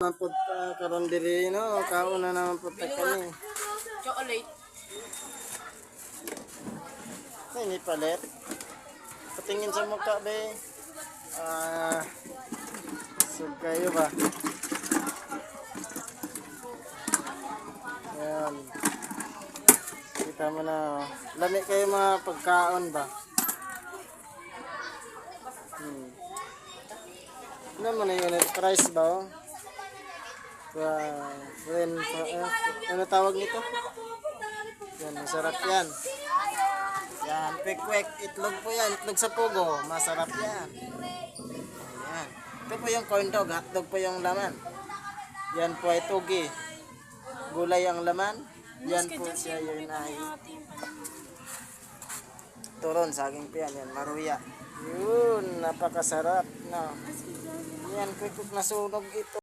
Naman karon diri no, kauna naman po kami. Chocolate. Ay, ni palit. Patingin sa mukha be. Sug kayo ba? Ayan. Kita mo na. Lami kayo mga pagkaon ba? Ano mo na yun? Price ba? Oh? Ano tawag nito? Yan, masarap yan. Yan, quick. Itlog po yan. Itlog sa pugo. Masarap yan. Yan. Ito po yung corn dog. Hotdog po yung laman. Yan po ay tugi. Gulay ang laman. Yan po siya yun ay turon, saging po yan. Yan, maruya. Yun, napakasarap. No. Yan, quick na sunog ito.